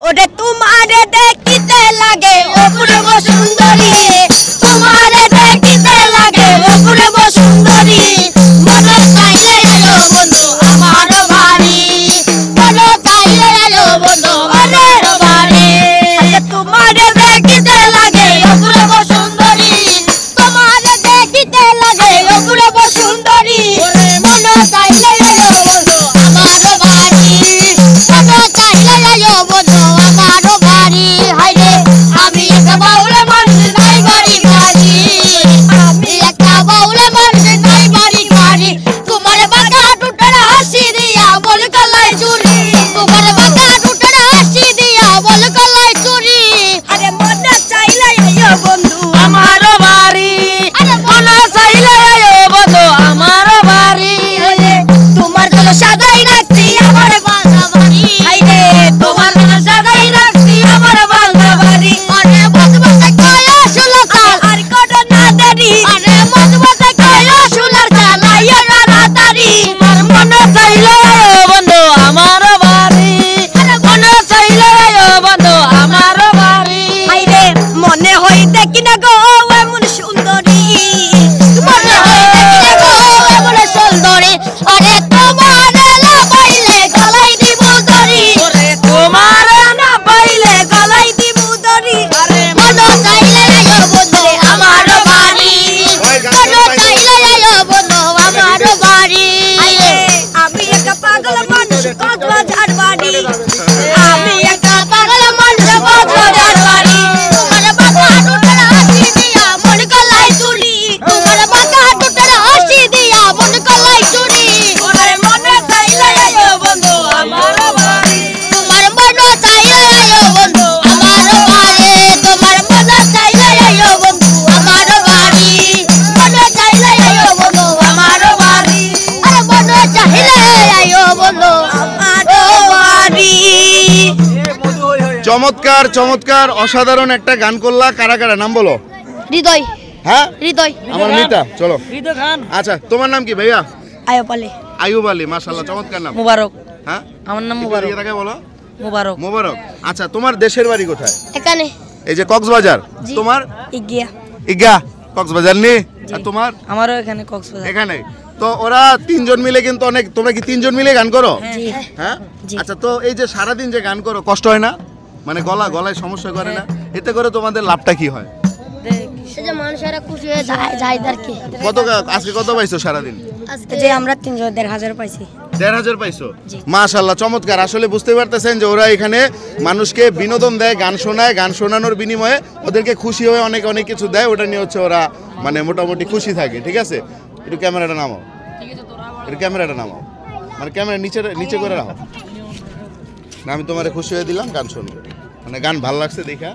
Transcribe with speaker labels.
Speaker 1: ওরে তোমারে দেখিতে লাগে অপূর্ব সুন্দরী তোমারে দেখিতে লাগে অপূর্ব সুন্দরী মন চাইলে এলো বন্ধু আমার বাড়ি মন চাইলে এলো বন্ধু আমার বাড়ি তোমারে দেখিতে লাগে অপূর্ব সুন্দরী তোমারে দেখিতে লাগে অপূর্ব সুন্দরী মন চাইলে এলো বন্ধু আমার বাড়ি মন চাইলে এলো বন্ধু আমার বাড়ি হায়রে আমি একটা বাউলে মানুষ নাই বাড়ি বাড়ি আমি একটা বাউলে মানুষ নাই বাড়ি বাড়ি তোমার বাঁকা টুটার হাসি দিয়া বল গলায় চুরি তোমার বাঁকা টুটার হাসি দিয়া বল গলায় চুরি আরে মন চাইলে এলো বন্ধু আমার বাড়ি আরে মন চাইলে এলো বন্ধু আমার বাড়ি তোমার জন্য সাজাই রাখছি আমার বাংলা বাড়ি হায়রে তোমার জন্য সাজাই রাখছি আমার বাংলা বাড়ি আরে মজবতে কয়া শুলা চাল আর কোন না দেরি আরে মজবতে কয়া শুলা চাল আইয়া রাতারি তোমার মন চাইলে বন্ধু আমার বাড়ি আরে মন চাইলে বন্ধু আমার বাড়ি হায়রে মনে হয় দেখি না গো এমন সুন্দরী মনে হয় দেখি না গো এমন সুন্দরী আরে তোমার না পাইলে গলায় দিব দড়ি ওরে তোমার না পাইলে গলায় দিব দড়ি আরে মন চাইলে আয়ো বন্ধু আমার বাড়ি মন চাইলে আয়ো বন্ধু আমার বাড়ি আমি একটা পাগল মানুষ কক্সবাজার বাড়ি আমি একটা পাগল মানুষ কক্সবাজার বাড়ি তোমার বাঁকা টুটার হাসি দিয়া মন গলায় চুরি তোমার বাঁকা টুটার হাসি দিয়া মন গলায় চুরি ওরে মন চাইলে আয়ো বন্ধু আমার বাড়ি তোমার মন চাইলে আয়ো বন্ধু আমার বাড়ি তোমার মন চাইলে আয়ো বন্ধু আমার বাড়ি মন চাইলে আয়ো বন্ধু আমার বাড়ি আরে মন চাইলে আয়ো বন্ধু আমার বাড়ি
Speaker 2: চমৎকার চমৎকার অসাধারণ একটা গান করলা কারা কারা নাম বলো
Speaker 1: হৃদয়
Speaker 2: হ্যাঁ
Speaker 1: হৃদয়
Speaker 2: আমার মিতা চলো
Speaker 3: হৃদয় খান
Speaker 2: আচ্ছা তোমার নাম কি ভাইয়া
Speaker 1: আয়ো পালে
Speaker 2: আইয়ুব আলী মাশাআল্লাহ চমৎকার নাম
Speaker 3: মুবারক
Speaker 2: হ্যাঁ
Speaker 3: আমার নাম
Speaker 2: একটু
Speaker 3: মুবারক
Speaker 2: এদিকে তাকায় বলো
Speaker 3: মুবারক
Speaker 2: মোবারক আচ্ছা তোমার দেশের বাড়ি কোথায়
Speaker 1: এখানে
Speaker 2: এই যে কক্সবাজার
Speaker 1: জি।
Speaker 2: তোমার
Speaker 1: ইগিয়া
Speaker 2: ইগা কক্সবাজার নি আর তোমার
Speaker 3: আমারও এখানে কক্সবাজার
Speaker 2: এখানে তো ওরা তিনজন মিলে কিন্তু অনেক তোমরা কি তিনজন মিলে গান করো
Speaker 1: জি
Speaker 2: হ্যাঁ
Speaker 1: জি।
Speaker 2: আচ্ছা তো এই যে সারাদিন যে গান করো কষ্ট হয় না মানে গলায় সমস্যা করে না এতে করে তোমাদের লাভটা কি হয়
Speaker 1: সে যে মানুষেরা খুশি হয়ে যায় কি
Speaker 2: আজকে কত পাইছো সারাদিন
Speaker 1: আজকে যে আমরা 3,500 পাইছি
Speaker 2: 1,500 পাইছো
Speaker 1: জি।
Speaker 2: মাশাআল্লাহ চমৎকার আসলে বুঝতে পারতেছেন যে ওরা এখানে মানুষকে বিনোদন দেয় গান শোনায় গান শোনানোর বিনিময়ে ওদেরকে খুশি হয়ে অনেক অনেক কিছু দেয় ওটা নিয়ে হচ্ছে ওরা মানে মোটামুটি খুশি থাকে ঠিক আছে একটু ক্যামেরাটা নামাও মানে ক্যামেরা নিচে করে রাখো না আমি তোমারে খুশি হয়ে দিলাম গান শুনবো মানে গান ভালো লাগছে দেখা